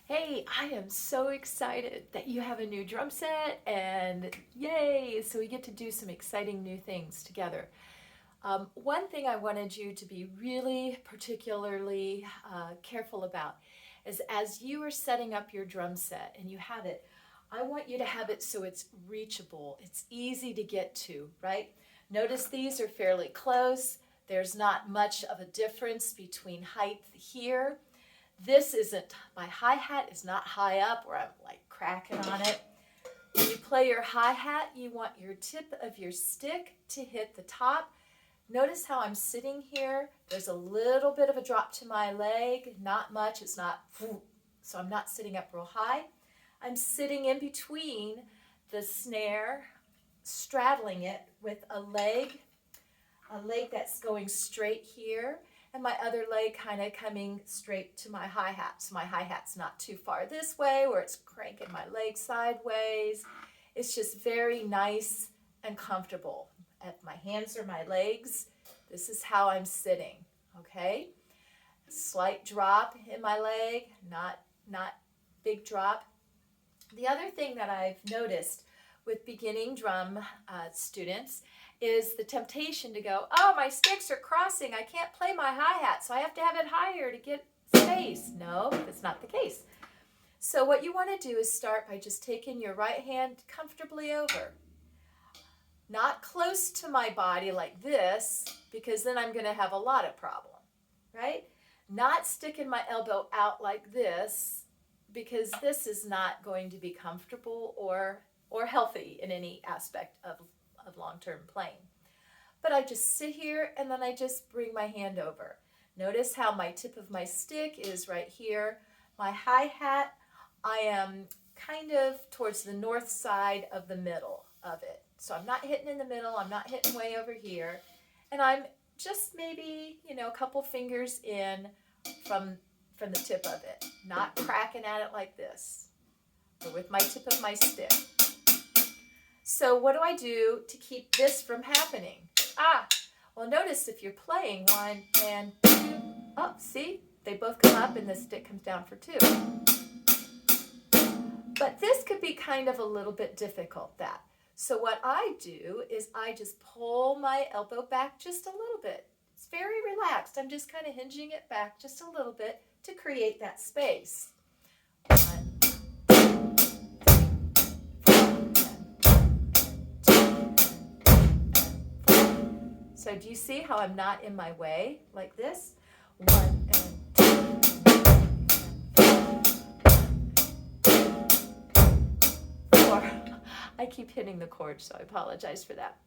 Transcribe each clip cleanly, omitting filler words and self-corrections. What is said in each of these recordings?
Hey, I am so excited that you have a new drum set and yay! So we get to do some exciting new things together. One thing I wanted you to be really particularly careful about is as you are setting up your drum set and you have it, I want you to have it so it's reachable. It's easy to get to, right? Notice these are fairly close. There's not much of a difference between height here. This isn't, my hi-hat is not high up where I'm like cracking on it. When you play your hi-hat, you want your tip of your stick to hit the top. Notice how I'm sitting here. There's a little bit of a drop to my leg, not much, it's not, so I'm not sitting up real high. I'm sitting in between the snare, straddling it with a leg that's going straight here, and my other leg kind of coming straight to my hi-hat. So my hi-hat's not too far this way where it's cranking my leg sideways. It's just very nice and comfortable. At my hands or my legs, this is how I'm sitting, okay? Slight drop in my leg, not big drop. The other thing that I've noticed with beginning drum students is the temptation to go, oh, my sticks are crossing. I can't play my hi-hat, so I have to have it higher to get space. No, that's not the case. So what you want to do is start by just taking your right hand comfortably over. Not close to my body like this, because then I'm going to have a lot of problem, right? Not sticking my elbow out like this, because this is not going to be comfortable or healthy in any aspect of long-term playing. But I just sit here and then I just bring my hand over. Notice how my tip of my stick is right here. My hi-hat, I am kind of towards the north side of the middle of it. So I'm not hitting in the middle, I'm not hitting way over here. And I'm just maybe, a couple fingers in from the tip of it. Not cracking at it like this, but with my tip of my stick. So what do I do to keep this from happening? Well, notice if you're playing 1 and 2, oh, see? They both come up and the stick comes down for 2. But this could be kind of a little bit difficult, that. So what I do is I just pull my elbow back just a little bit. It's very relaxed. I'm just kind of hinging it back just a little bit to create that space. 1, 2, so do you see how I'm not in my way like this? 1 and 2, 4. I keep hitting the chord, so I apologize for that.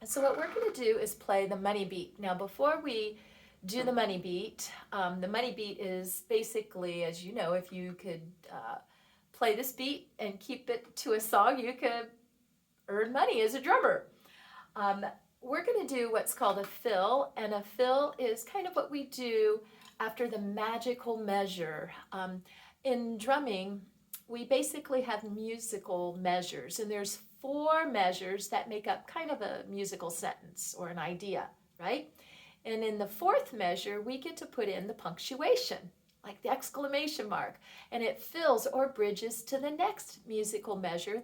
And so what we're going to do is play the money beat. Now, before we do the money beat is basically, as you know, if you could play this beat and keep it to a song, you could earn money as a drummer. We're going to do what's called a fill, and a fill is kind of what we do after the magical measure. In drumming, we basically have musical measures, and there's 4 measures that make up kind of a musical sentence or an idea, right? And in the 4th measure, we get to put in the punctuation, like the exclamation mark, and it fills or bridges to the next musical measure,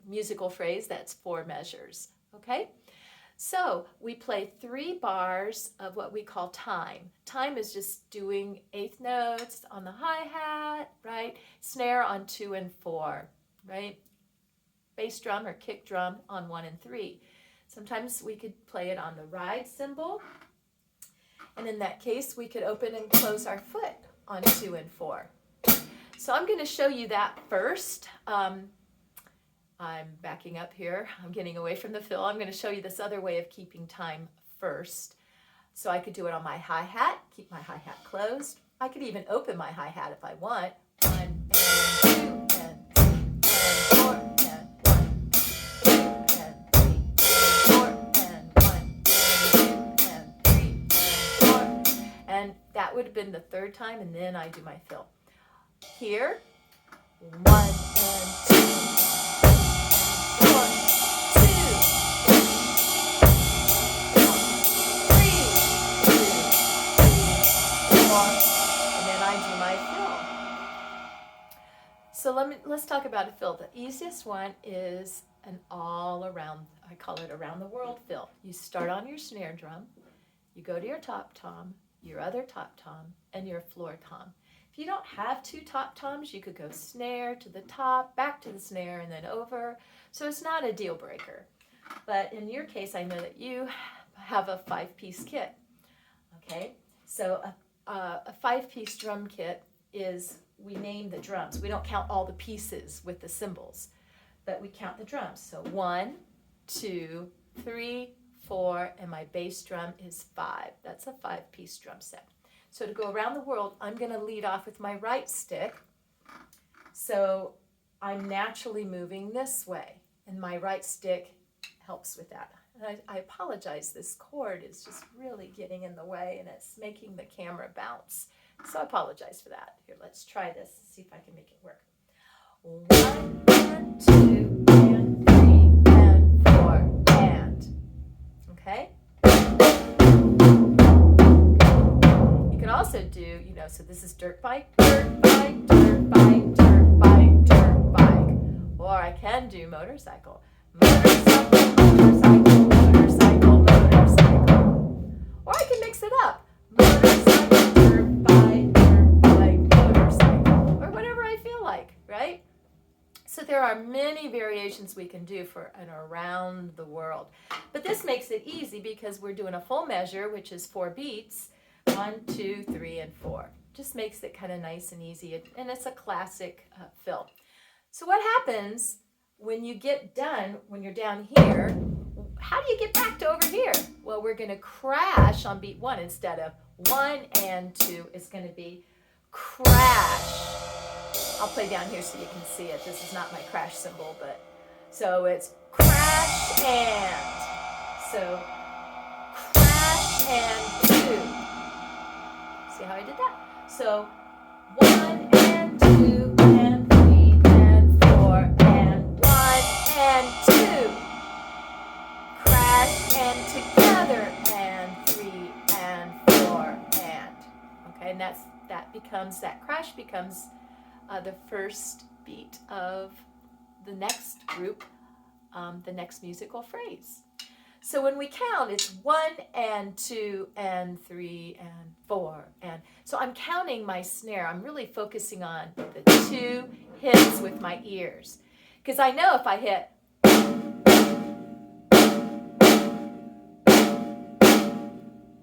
musical phrase, that's 4 measures, okay? So we play 3 bars of what we call time. Time is just doing 8th notes on the hi-hat, right? Snare on 2 and 4, right? Bass drum or kick drum on 1 and 3. Sometimes we could play it on the ride cymbal. And in that case, we could open and close our foot on 2 and 4. So I'm going to show you that first. I'm backing up here. I'm getting away from the fill. I'm going to show you this other way of keeping time first. So I could do it on my hi-hat, keep my hi-hat closed. I could even open my hi-hat if I want. 1 and 2 and 3 and 4 and 1 2 and 3 and 4 and 1 and 2 and 3 and 4. And that would have been the 3rd time, and then I do my fill. Here, 1 and 2. And then I do my fill. So let's talk about a fill. The easiest one is an all around, I call it around the world fill. You start on your snare drum, you go to your top tom, your other top tom, and your floor tom. If you don't have two top toms, you could go snare to the top, back to the snare, and then over. So it's not a deal breaker. But in your case, I know that you have a 5-piece kit. Okay, so a 5-piece drum kit is, we name the drums. We don't count all the pieces with the cymbals, but we count the drums. So 1, 2, 3, 4, and my bass drum is 5. That's a 5-piece drum set. So to go around the world, I'm going to lead off with my right stick. So I'm naturally moving this way, and my right stick helps with that. And I apologize, this cord is just really getting in the way, and it's making the camera bounce. So I apologize for that. Here, let's try this, see if I can make it work. 1 and 2 and 3 and 4 and. Okay? You can also do, so this is dirt bike, dirt bike, dirt bike, dirt bike, dirt bike. Or I can do motorcycle. Motorcycle, motorcycle, motorcycle, motorcycle. Or I can mix it up. Motorcycle, dirt bike, motorcycle. Or whatever I feel like, right? So there are many variations we can do for an around the world. But this makes it easy because we're doing a full measure, which is 4 beats. 1, 2, 3, and 4. Just makes it kind of nice and easy. And it's a classic fill. So what happens when you get done, when you're down here, how do you get back to over here? Well, we're going to crash on beat 1 instead of 1 and 2. It's going to be crash. I'll play down here so you can see it. This is not my crash cymbal, but so it's crash and. So crash and 2. See how I did that? So 1 and 2 and 3 and 4 and 1 and 2. Crash and together and 3 and 4 and. Okay, and that crash becomes the first beat of the next group, the next musical phrase. So when we count, it's 1 and 2 and 3 and 4 and. So I'm counting my snare. I'm really focusing on the 2 hits with my ears. Because I know if I hit.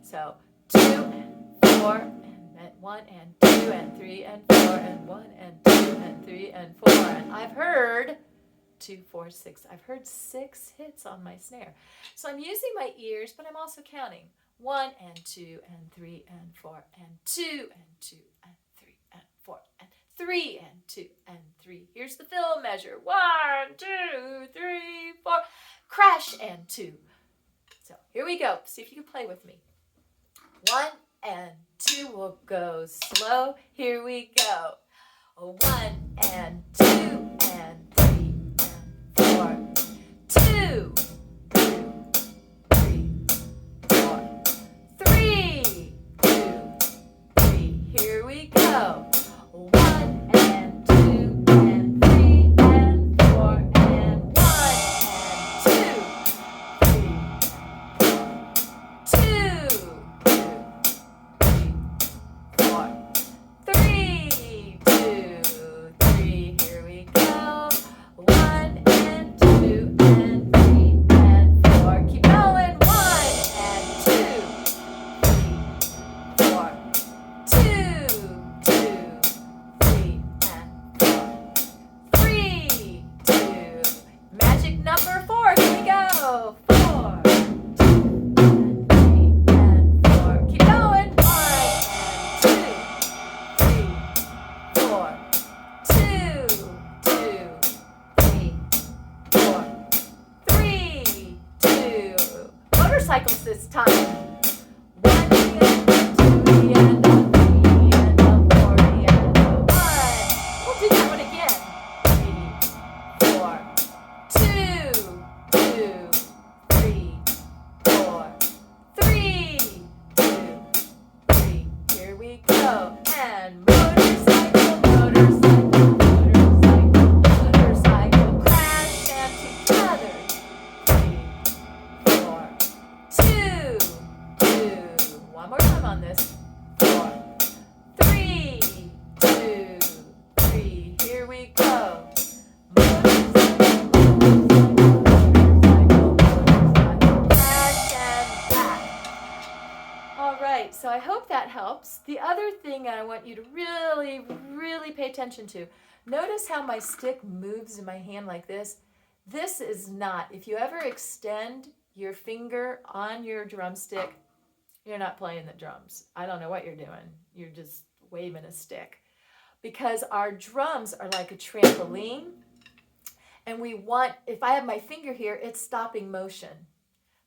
So 2 and 4 and 1 and 2 and 3 and 4 and 1 and 2 and 3 and 4. And I've heard 2, 4, 6. I've heard 6 hits on my snare. So I'm using my ears, but I'm also counting 1 and 2 and 3 and 4 and 2 and 2 and 3 and 4 and 3 and 2 and 3. Here's the fill measure. 1, 2, 3, 4. Crash and 2. So here we go. See if you can play with me. 1 and 2. We'll go slow. Here we go. 1 and 2 and 3 and 4. 2, 3, 4. 3, 2, 3. Here we go. 1 and 2 and 3 and 4 and 1 and 2, 3, 4. 3, 2, 3. Here we go. 1 and 2 and 3 and 4. Keep going. 1 and 2, 3, 4. 2, 2, 3 and 4. 3, 2. Magic number 4. Here we go. 4, 2 and 3 and 4. Keep going. 1 and 2, 3, 4. 2, 2, 3, 4. 3, 2. Motorcycles this time. 1 and 2 and a 3 and a 4 and a 1. We'll do that one again. 3, 4. 2, 2, 3, 4. 3, 2, 3. Here we go. And motorcycle, motorcycle, motorcycle. want you to really, really pay attention to. Notice how my stick moves in my hand like this. This is not, if you ever extend your finger on your drumstick, you're not playing the drums. I don't know what you're doing. You're just waving a stick. Because our drums are like a trampoline. And we want, if I have my finger here, it's stopping motion.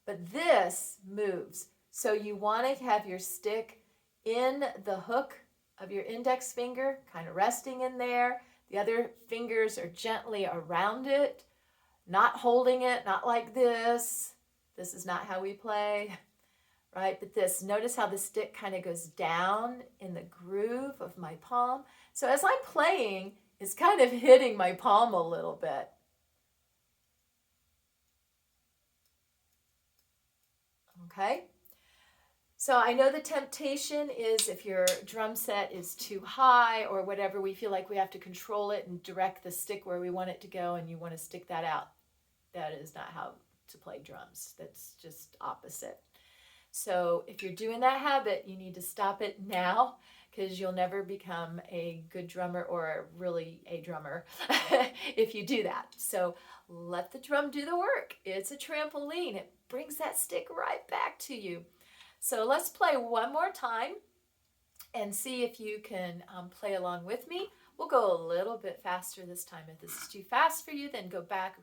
But this moves. So you want to have your stick in the hook of your index finger, kind of resting in there. The other fingers are gently around it, not holding it, not like this. This is not how we play, right? But this, notice how the stick kind of goes down in the groove of my palm. So as I'm playing, it's kind of hitting my palm a little bit. Okay? So I know the temptation is if your drum set is too high or whatever, we feel like we have to control it and direct the stick where we want it to go, and you want to stick that out. That is not how to play drums. That's just opposite. So if you're doing that habit, you need to stop it now, because you'll never become a good drummer or really a drummer if you do that. So let the drum do the work. It's a trampoline. It brings that stick right back to you. So let's play one more time and see if you can play along with me. We'll go a little bit faster this time. If this is too fast for you, then go back,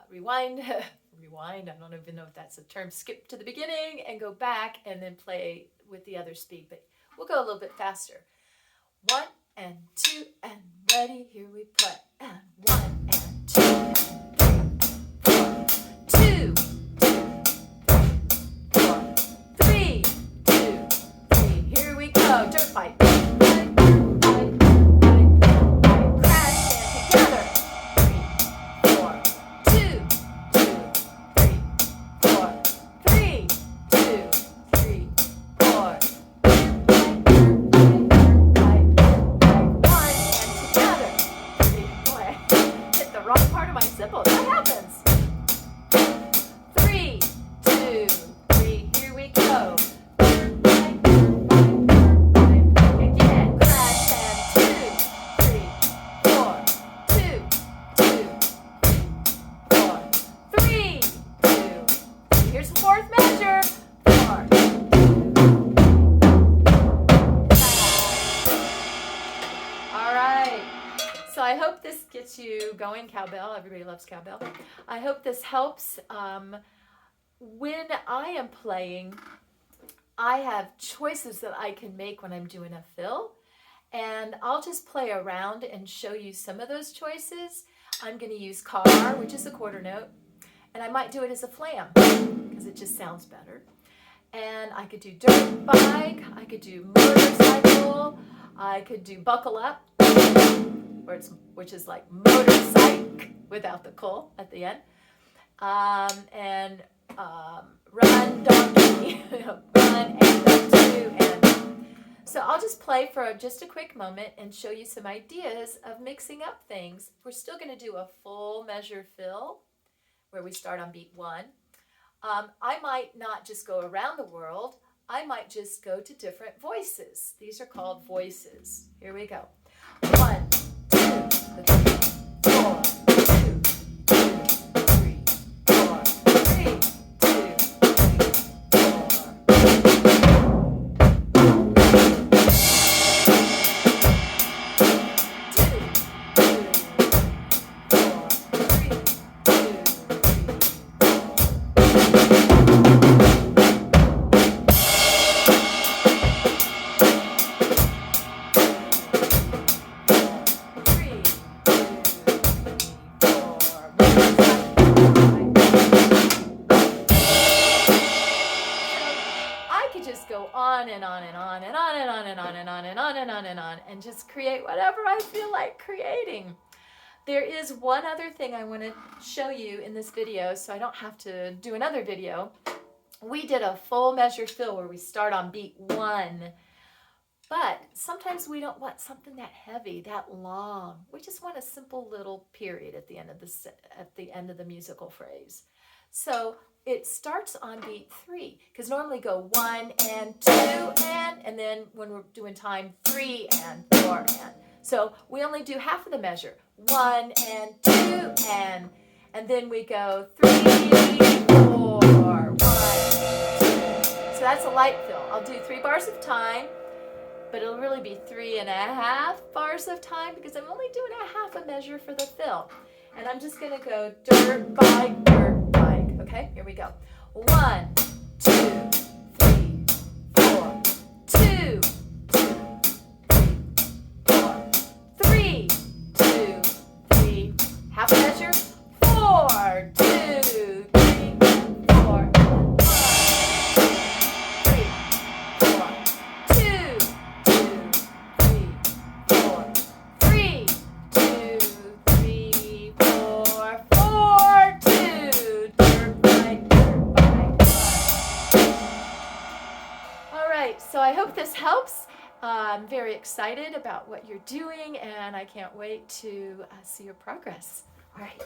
rewind, rewind, I don't even know if that's a term, skip to the beginning and go back and then play with the other speed. But we'll go a little bit faster. 1 and 2 and ready, here we play. And 1 and 2 and 3 and 4. 2, 4, 3, 2, 3. Here we go. Dirt fight. So I hope this gets you going, cowbell. Everybody loves cowbell. I hope this helps. When I am playing, I have choices that I can make when I'm doing a fill. And I'll just play around and show you some of those choices. I'm going to use car, which is a quarter note. And I might do it as a flam, because it just sounds better. And I could do dirt bike, I could do motorcycle, I could do buckle up, which is like motorcycle without the "-le" at the end. And run donkey, run and go to and. So I'll just play for just a quick moment and show you some ideas of mixing up things. We're still going to do a full measure fill where we start on beat 1. I might not just go around the world. I might just go to different voices. These are called voices. Here we go. 1, 2, 3, 4, 2, 3, 4, 3, 2, on and on and on and on and on and on and on and on and on and on and just create whatever I feel like creating. There is one other thing I want to show you in this video so I don't have to do another video. We did a full measure fill where we start on beat 1, but sometimes we don't want something that heavy, that long. We just want a simple little period at the end of the musical phrase. So it starts on beat 3, because normally go 1 and 2 and then when we're doing time 3 and 4 and. So we only do half of the measure, 1 and 2 and then we go 3, 4, 1, 2. So that's a light fill. I'll do 3 bars of time, but it'll really be 3.5 bars of time because I'm only doing a half a measure for the fill. And I'm just going to go dirt bike, dirt bike. Okay, here we go. 1, 2, 3, 4, 2, 3, 2, 3, half a measure, 4, 2, 3, 4, 3, 4, 2, 3, 4, 3, 2, 3, 4, 4, 2, dirt bike, dirt bike. All right, so I hope this helps. I'm very excited about what you're doing, and I can't wait to see your progress. All right.